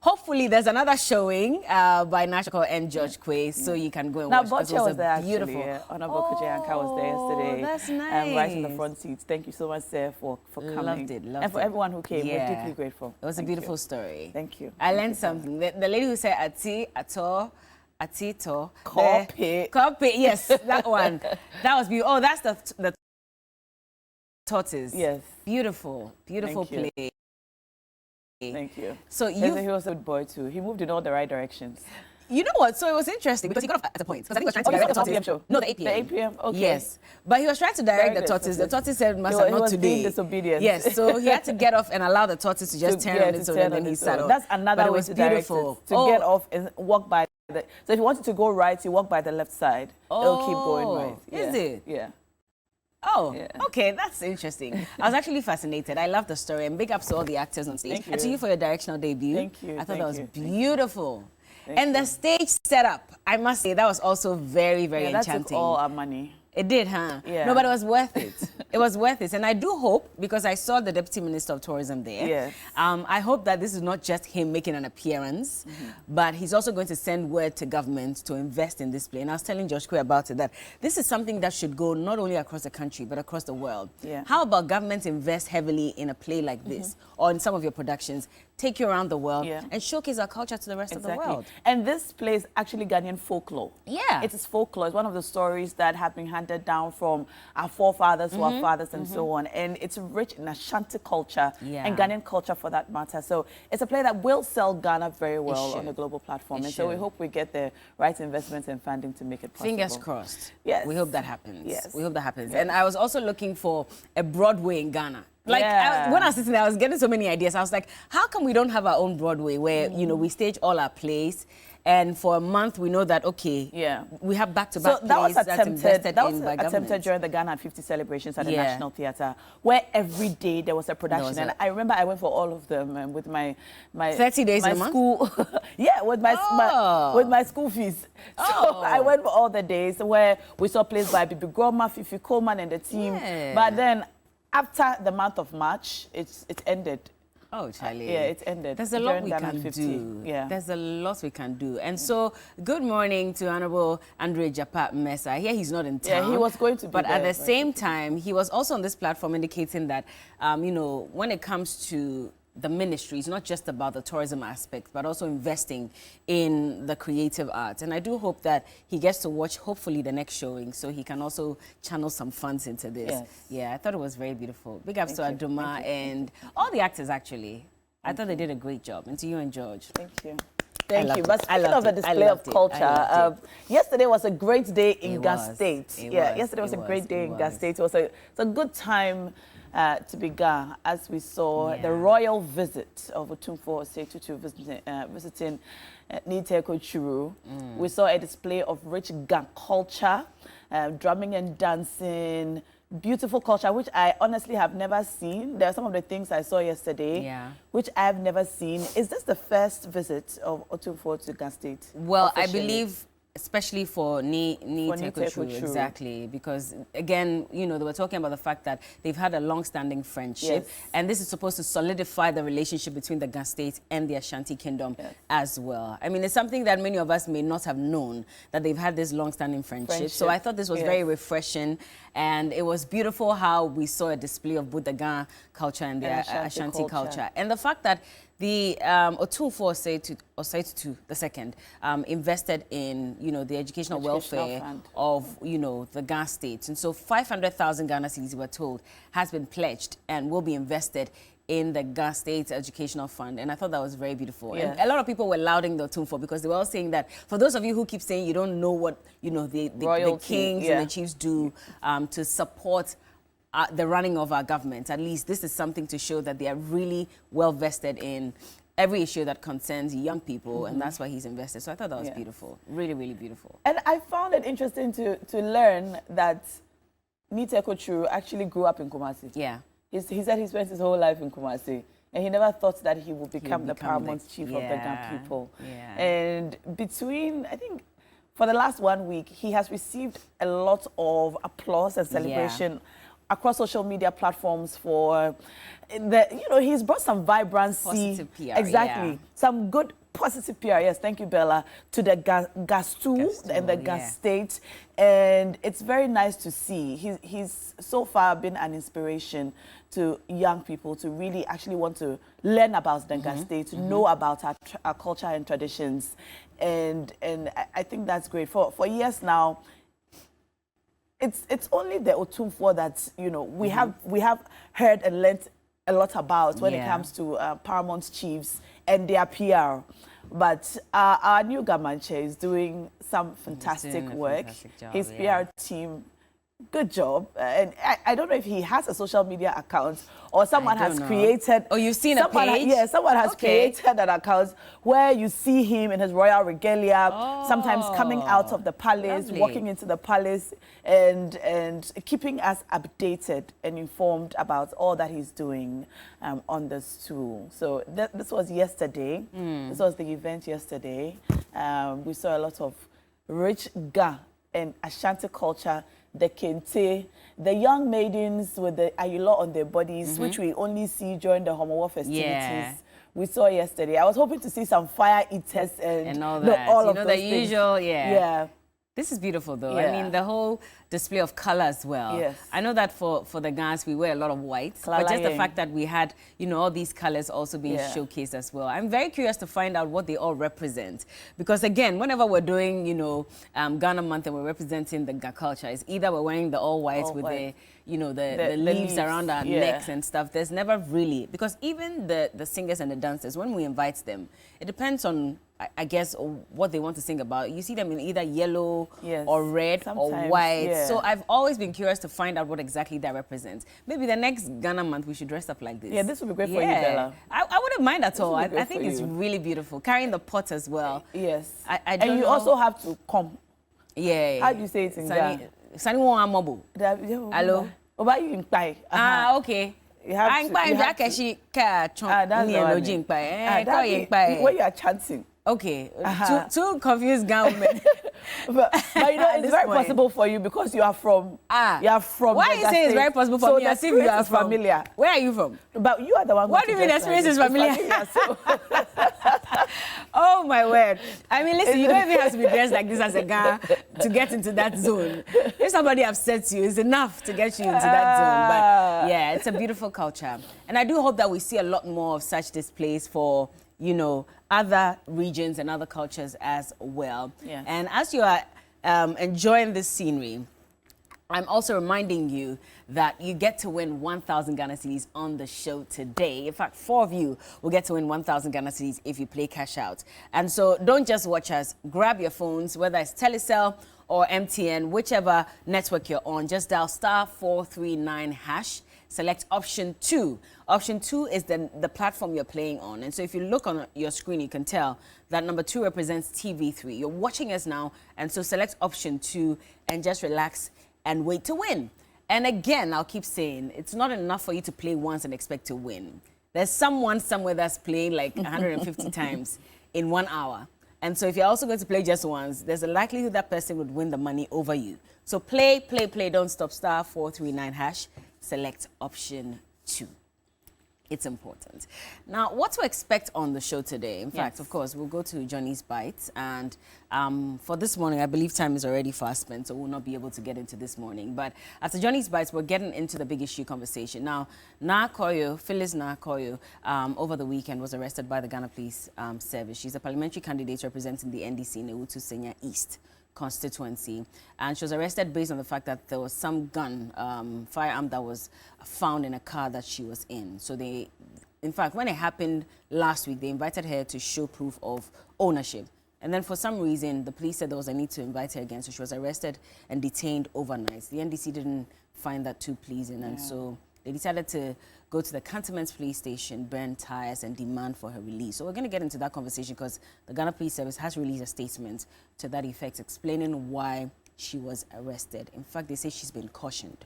hopefully there's another showing by National and George Quay, so you can go and now, watch. Now, was there beautiful. Actually. Honorable Kujianka was there yesterday. That's nice. Right in the front seats. Thank you so much, sir, for coming. Loved it. And for everyone who came, we're deeply grateful. It was a beautiful story. Thank you. I learned something. The lady who said Atito, Cockpit. Yes, that one. That was beautiful. Oh, that's the tortoise. Yes. Beautiful play. Thank you. So he was a good boy too. He moved in all the right directions. You know what? So it was interesting because he got off at a point. Because I think he was trying to direct the tortoise. Show? No, the 8 p.m. The 8 p.m. Okay. Yes, but he was trying to direct the tortoise. The tortoise said, "Master, not today." Being disobedient. Yes, so he had to get off and allow the tortoise to just turn on its own, and then he sat off. That's another way to direct it, to get off and walk by. So if you wanted to go right, you walk by the left side. It'll keep going right. Is it? Yeah. Oh, okay, that's interesting. I was actually fascinated. I love the story, and big ups to all the actors on stage. And to you for your directional debut. Thank you. I thought that was beautiful. And the stage setup, I must say, that was also very, very enchanting. That took all our money. It did, huh? Yeah. No, but it was worth it. It was worth it. And I do hope, because I saw the Deputy Minister of Tourism there, yes. I hope that this is not just him making an appearance, but he's also going to send word to government to invest in this play. And I was telling Josh Quay about it, that this is something that should go not only across the country, but across the world. Yeah. How about government invest heavily in a play like this, or in some of your productions, take you around the world, and showcase our culture to the rest of the world? And this play is actually Ghanaian folklore. Yeah. It is folklore. It's one of the stories that have been handed down from our forefathers to our fathers and so on. And it's rich in Ashanti culture and Ghanaian culture for that matter. So it's a play that will sell Ghana very well on the global platform. And so we hope we get the right investments and funding to make it possible. Fingers crossed. Yes. We hope that happens. Yes. We hope that happens. And I was also looking for a Broadway in Ghana. Like, when I was sitting there, I was getting so many ideas. I was like, how come we don't have our own Broadway where, you know, we stage all our plays, and for a month we know that, okay, we have back-to-back plays that's invested in by government. During the Ghana 50 celebrations at the National Theatre, where every day there was a production. And I remember I went for all of them with my 30 days my a month? School, with my school fees. So I went for all the days where we saw plays by Bibi Groma, Fifi Coleman and the team. But then after the month of March, it ended. Oh, Charlie. Yeah, it ended. There's a lot we can do. Yeah. There's a lot we can do. And so, good morning to Honorable Andre Japa Mesa. Here he's not in town. Yeah, he was going to be But there, at the same time, he was also on this platform indicating that, you know, when it comes to the ministry, it's not just about the tourism aspect, but also investing in the creative arts. And I do hope that he gets to watch, hopefully, the next showing, so he can also channel some funds into this. Yes. Yeah, I thought it was very beautiful. Big ups to Aduma and all the actors, actually. I thought they did a great job. And to you and George. Thank you. Thank you. But I speaking of a display of culture, yesterday was a great day in Gas State. Yesterday was a great day in Gas State. It was a good time to be Ga, as we saw the royal visit of Otumfuo Osei Tutu visiting Niteko Churu. We saw a display of rich Ga culture, drumming and dancing, beautiful culture, which I honestly have never seen. There are some of the things I saw yesterday, which I have never seen. Is this the first visit of Otumfuo to Ga State? Well, officially? I believe, especially for Niteko, exactly, because again, you know, they were talking about the fact that they've had a long-standing friendship, and this is supposed to solidify the relationship between the Ga State and the Ashanti Kingdom as well. I mean, it's something that many of us may not have known, that they've had this long-standing friendship. So I thought this was very refreshing, and it was beautiful how we saw a display of both the Ga culture and the Ashanti culture. And the fact that the Otumfuo Osei Tutu II invested in, you know, the educational welfare of, you know, the Ghana State. And so 500,000 Ghana cedis, we're told, has been pledged and will be invested in the Ghana State Educational Fund. And I thought that was very beautiful. And a lot of people were lauding the Otumfuo because they were all saying that, for those of you who keep saying you don't know what, you know, the kings and the chiefs do to support the running of our government, at least this is something to show that they are really well vested in every issue that concerns young people, and that's why he's invested. So I thought that was beautiful, really, really beautiful. And I found it interesting to learn that Niteko Churu actually grew up in Kumasi. Yeah. He said he spent his whole life in Kumasi, and he never thought that he would become the paramount chief of the Ghana people. And between, I think, for the last 1 week, he has received a lot of applause and celebration across social media platforms for he's brought some vibrancy. Positive PR, exactly. Yeah. Some good positive PR, yes, thank you, Bella, to the Gastu and the Gas State. And it's very nice to see. He's so far been an inspiration to young people to really actually want to learn about the Gas State, to know about our culture and traditions. And I think that's great. For years now, it's only the Otumfuo that, we have heard and learned a lot about when it comes to Paramount Chiefs and their PR. But our new Gamanche is doing some fantastic work. Job, his PR team, good job. And I don't know if he has a social media account or someone has created. Oh, you've seen a page? Yeah, someone has created an account where you see him in his royal regalia, sometimes coming out of the palace, walking into the palace, and keeping us updated and informed about all that he's doing on this tool. So this was yesterday. This was the event yesterday. We saw a lot of rich Ga and Ashanti culture, the kente, the young maidens with the ayulo on their bodies, which we only see during the Homowo festivities. We saw yesterday. I was hoping to see some fire eaters and all that. All of the those usual, things. Yeah. This is beautiful, though. I mean, the whole display of color as well. Yes. I know that for the Ghans, we wear a lot of whites, but just the fact that we had, all these colors also being showcased as well. I'm very curious to find out what they all represent. Because, again, whenever we're doing, Ghana Month and we're representing the Ga culture, it's either we're wearing the all whites with the leaves around our necks and stuff. There's never really, because even the singers and the dancers, when we invite them, it depends on, I guess, what they want to sing about. You see them in either yellow or red or white. So I've always been curious to find out what exactly that represents. Maybe the next Ghana Month we should dress up like this. Yeah, this would be great for you, Bella. I wouldn't mind at all. I think it's really beautiful. Carrying the pot as well. Yes. I don't and you know. Also have to come. Yeah. How do you say it in Ghana? Sunny won't mobile. Hello. About you in Pai. Okay. You have to. That's the one. When you are chanting. Okay, two confused government. but it's very possible for you because you are from. You are from. Why you say it's very possible for me? As if you are familiar. Where are you from? But you are the one. What do you mean experience is familiar? Oh my word! I mean, listen, you don't even have to be dressed like this as a guy to get into that zone. If somebody upsets you, it's enough to get you into that zone. But yeah, it's a beautiful culture, and I do hope that we see a lot more of such displays for other regions and other cultures as well. Yes. And as you are enjoying this scenery, I'm also reminding you that you get to win 1,000 Ghana cedis on the show today. In fact, 4 of you will get to win 1,000 Ghana cedis if you play cash out. And so don't just watch us. Grab your phones, whether it's Telecel or MTN, whichever network you're on, just dial *439#. Select option 2. Option 2 is the platform you're playing on. And so if you look on your screen, you can tell that number 2 represents TV3. You're watching us now, and so select option 2 and just relax and wait to win. And again, I'll keep saying, it's not enough for you to play once and expect to win. There's someone somewhere that's playing like 150 times in 1 hour. And so if you're also going to play just once, there's a likelihood that person would win the money over you. So play, don't stop, *439#. Select option 2. It's important. Now, what to expect on the show today? In fact, of course, we'll go to Johnny's Bites. And for this morning, I believe time is already fast spent, so we'll not be able to get into this morning. But after Johnny's Bites, we're getting into the big issue conversation. Now, Phyllis Nakoyo, over the weekend was arrested by the Ghana Police Service. She's a parliamentary candidate representing the NDC in Ewutu Senya East constituency, and she was arrested based on the fact that there was some gun, firearm that was found in a car that she was in. So in fact, when it happened last week, they invited her to show proof of ownership. And then for some reason, the police said there was a need to invite her again, so she was arrested and detained overnight. The NDC didn't find that too pleasing, and so they decided to go to the Cantonment police station, burn tires, and demand for her release. So we're going to get into that conversation because the Ghana Police Service has released a statement to that effect, explaining why she was arrested. In fact, they say she's been cautioned,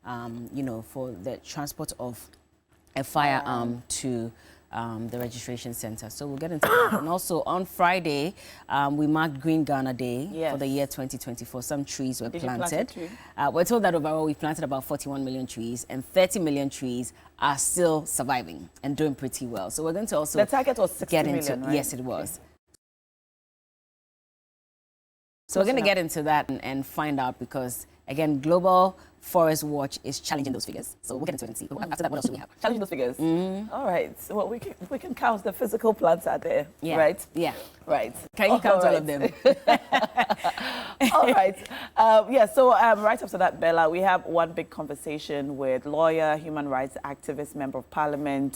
for the transport of a firearm to the registration center. So we'll get into that. And also on Friday, we marked Green Ghana Day for the year 2024. Some trees were planted. We're told that overall we planted about 41 million trees, and 30 million trees are still surviving and doing pretty well. So we're going to also the target was 60 million, right? Yes, it was. So we're going to get into that and find out, because, again, Global Forest Watch is challenging those figures. So we'll get into it and see. After that, what else do we have? Challenging those figures? All right. So well, we can count the physical plants out there, right? Yeah. Right. Can you count all of them? All right. So right after that, Bella, we have one big conversation with lawyer, human rights activist, member of parliament,